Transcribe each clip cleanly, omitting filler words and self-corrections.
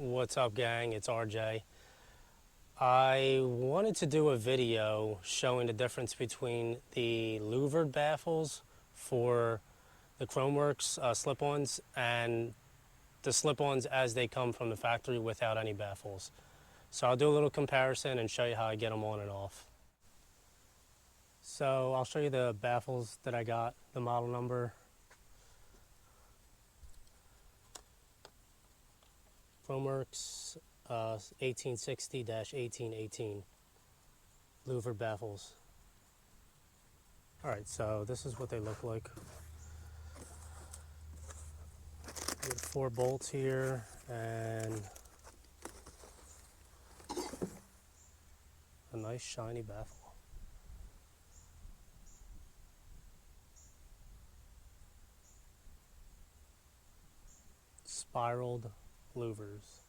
What's up, gang? It's RJ. I wanted to do a video showing the difference between the louvered baffles for the Khrome Werks slip-ons and the slip-ons as they come from the factory without any baffles. So I'll do a little comparison and show you how I get them on and off. So I'll show you the baffles that I got, the model number. Khrome Werks 1860-1818 louvered baffles. Alright, so this is what they look like. Got 4 bolts here and a nice shiny baffle. Spiraled louvers.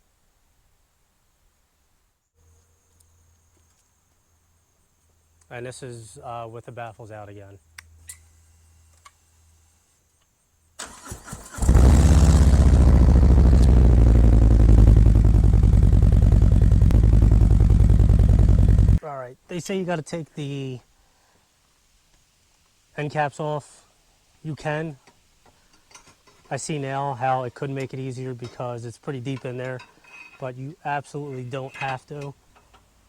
And this is with the baffles out again. All right, they say you got to take the end caps off. You can. I see now how it could make it easier because it's pretty deep in there, but you absolutely don't have to.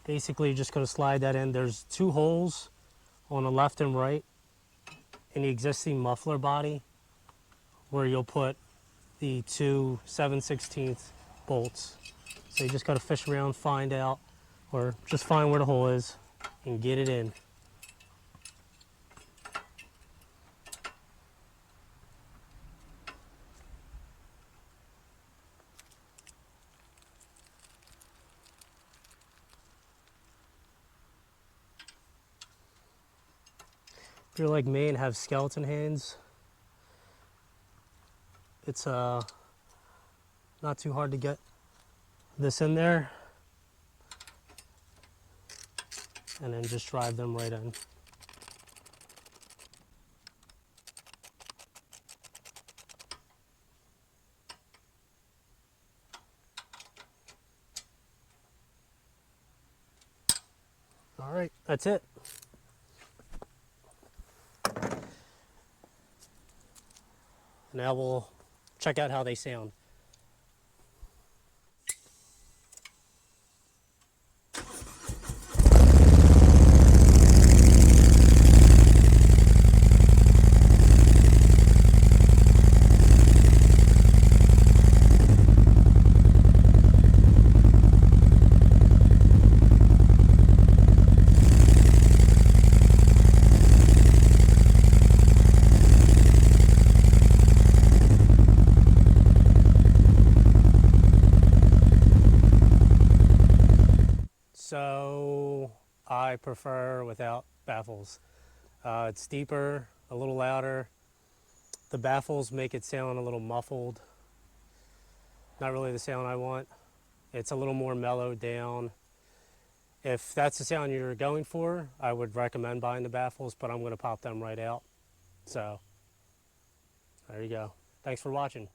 Basically, you're just going to slide that in. There's 2 holes on the left and right in the existing muffler body where you'll put the 2 7/16 bolts. So you just got to fish around, find out, or just find where the hole is and get it in. If you're like me and have skeleton hands, it's not too hard to get this in there and then just drive them right in. All right, that's it. Now we'll check out how they sound. So I prefer without baffles. It's deeper, a little louder. The baffles make it sound a little muffled. Not really the sound I want. It's a little more mellowed down. If that's the sound you're going for, I would recommend buying the baffles, but I'm going to pop them right out. So there you go. Thanks for watching.